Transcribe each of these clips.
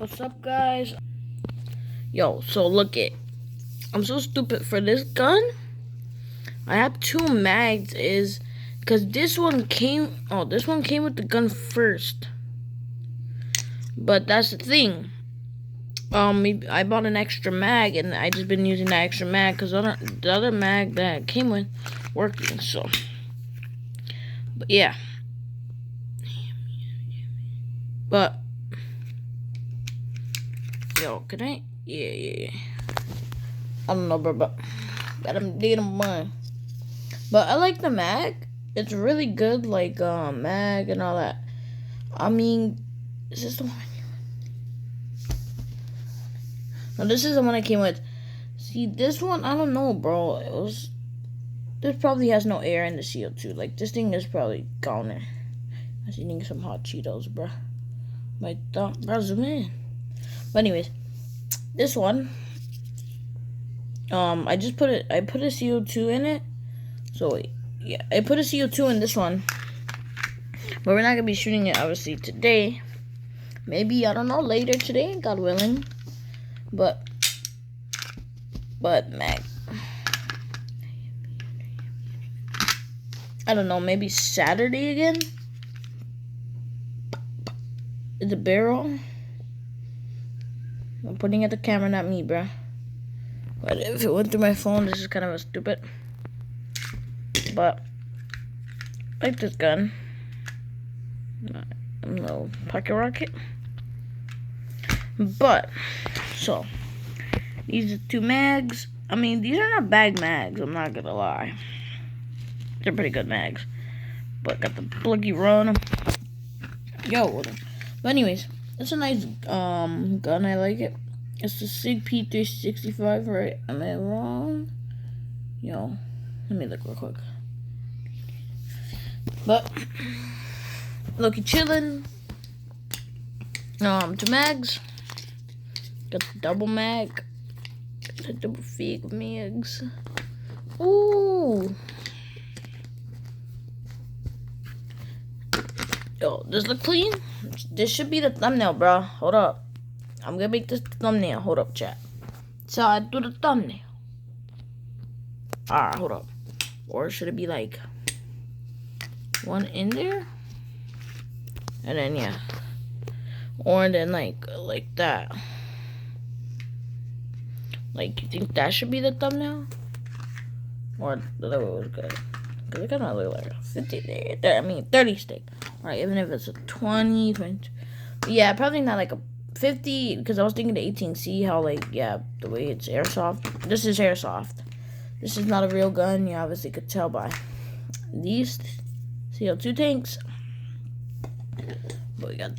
What's up, guys? Yo, so look it. I'm so stupid for this gun. I have 2 mags because this one came with the gun first. But that's the thing. I bought an extra mag and I just been using that extra mag because the other mag that it came with working. So, but yeah. But yo, can I? Yeah. I don't know, bro, but I'm digging mine. But I like the mag. It's really good, like mag and all that. I mean, is this the one? No, this is the one I came with. See, this one, I don't know, bro. This probably has no air in the CO2. Like, this thing is probably gone there. I was eating some hot Cheetos, bro. My thought, bro, zoom in. But anyways, this one, I put a CO2 in it. So yeah, I put a CO2 in this one, but we're not gonna be shooting it obviously today. Maybe, I don't know, later today, God willing. But mag, I don't know, maybe Saturday again. It's a barrel. I'm putting at the camera, not me, bruh. But if it went through my phone, this is kind of a stupid. But I like this gun. A little pocket rocket. But so these are 2 mags. I mean, these are not bad mags, I'm not gonna lie. They're pretty good mags. But got the pluggy run. Yo, but anyways, it's a nice gun. I like it. It's the SIG p365, right? Am I wrong? Yo, let me look real quick. But looky chillin'. 2 mags. Got the double mag. Got the double fig mags. Ooh. Yo, does look clean? This should be the thumbnail, bro. Hold up. I'm gonna make this the thumbnail. Hold up, chat. So I do the thumbnail. Alright, hold up. Or should it be like one in there? And then yeah. Or then like that. Like, you think that should be the thumbnail? Or the other way was good? Because it kind of look like a 50 there. I mean, 30 stick. Alright, even if it's a 20. Yeah, probably not like a 50. Because I was thinking the 18C, how like, yeah, the way it's airsoft. This is airsoft. This is not a real gun. You obviously could tell by these CO2 tanks. But we got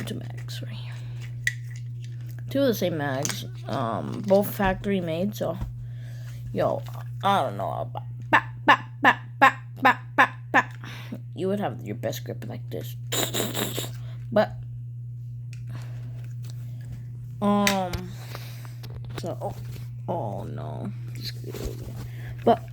2 mags right here. 2 of the same mags. Both factory made. So, yo, I don't know about. You would have your best grip like this. But so oh no. But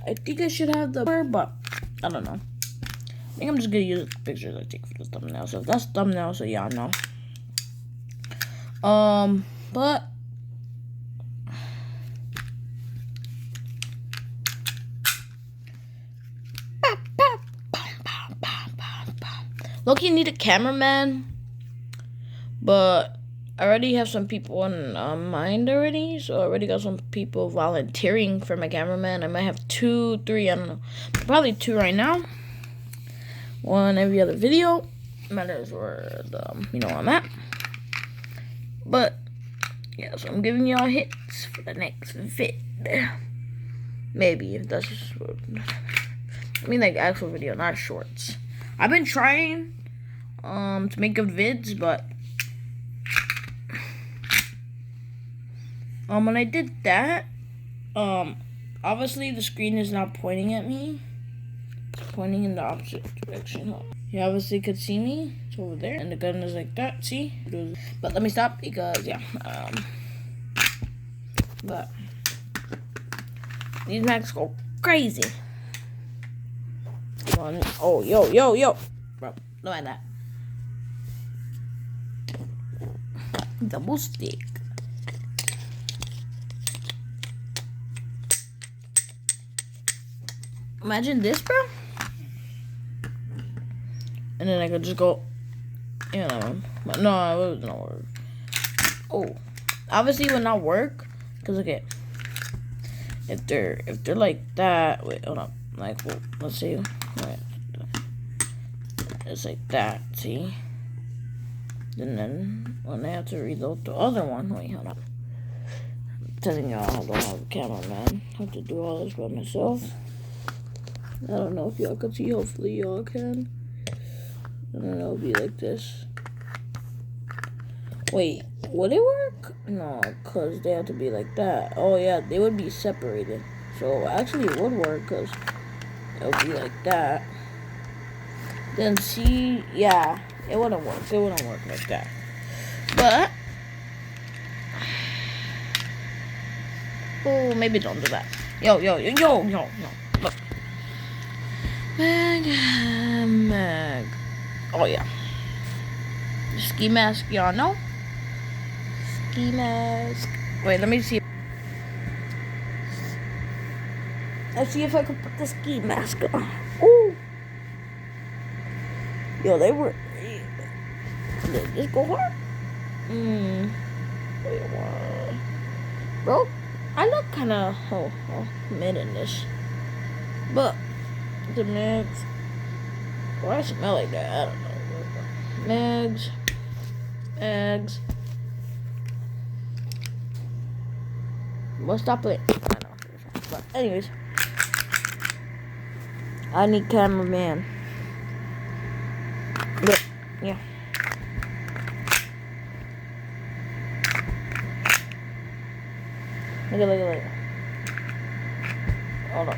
I think I should have the bar, but I don't know. I think I'm just gonna use the pictures I take for the thumbnail. So if that's thumbnail, so yeah, I know. But Loki need a cameraman, but I already have some people in mind already, so I already got some people volunteering for my cameraman. I might have 2, 3, I don't know. Probably 2 right now. 1 every other video. Matters where I'm at. But yeah, so I'm giving y'all hits for the next vid. Maybe if that's what I mean, like actual video, not shorts. I've been trying to make good vids, but when I did that, Obviously, the screen is not pointing at me. It's pointing in the opposite direction. You obviously could see me. It's over there. And the gun is like that, see? But let me stop because, yeah. But these Macs go crazy. Come on. Oh, yo. Bro, look at that. Double stick. Imagine this, bro. And then I could just go, you know. But no, it would not work. Oh, obviously it would not work. Cause look at, if they're like that. Wait, hold on. Like, well, let's see. Wait. It's like that. See. And then when I have to reload the other one, wait, hold on. I'm telling y'all, I don't have a camera, man. I have to do all this by myself. I don't know if y'all can see. Hopefully y'all can. And then it'll be like this. Wait, would it work? No, because they have to be like that. Oh yeah, they would be separated. So actually it would work because it would be like that. Then see, yeah, it wouldn't work. It wouldn't work like that. But, oh, maybe don't do that. Yo. Look. Mag. Oh yeah. Ski mask, y'all know? Ski mask. Wait, let me see. Let's see if I can put the ski mask on. Ooh. Yo, they were. Did this go hard? Wait, what? Bro, I look kind of mid in this. But the next. Why I smell like that? I don't know. Eggs. Well, stop it. I know. But anyways, I need cameraman. Look, yeah. Look. Hold on.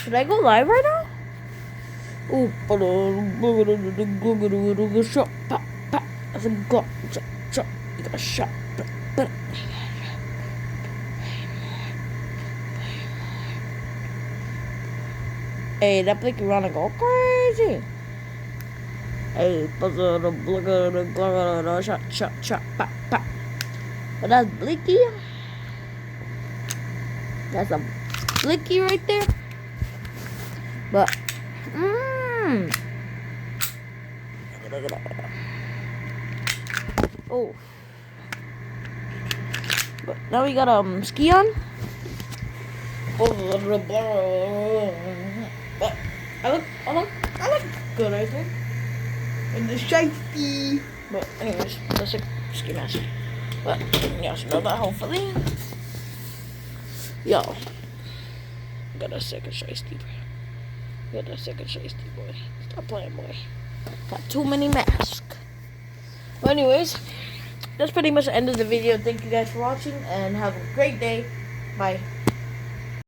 Should I go live right now? Ooh, shot, pop. That's a gun. Shot. You got a shot. Hey, that blicky running go crazy. Hey, shot, pop. But that's blicky. That's a blicky right there. But, oh. But now we got ski on. But I look good, I think. And the safety. But anyways, that's a ski mask. But y'all smell that hopefully. Yo. Got a second shiesty, bro. Got a second shiesty, boy. Stop playing, boy. Got too many masks. But anyways, that's pretty much the end of the video. Thank you guys for watching and have a great day. Bye.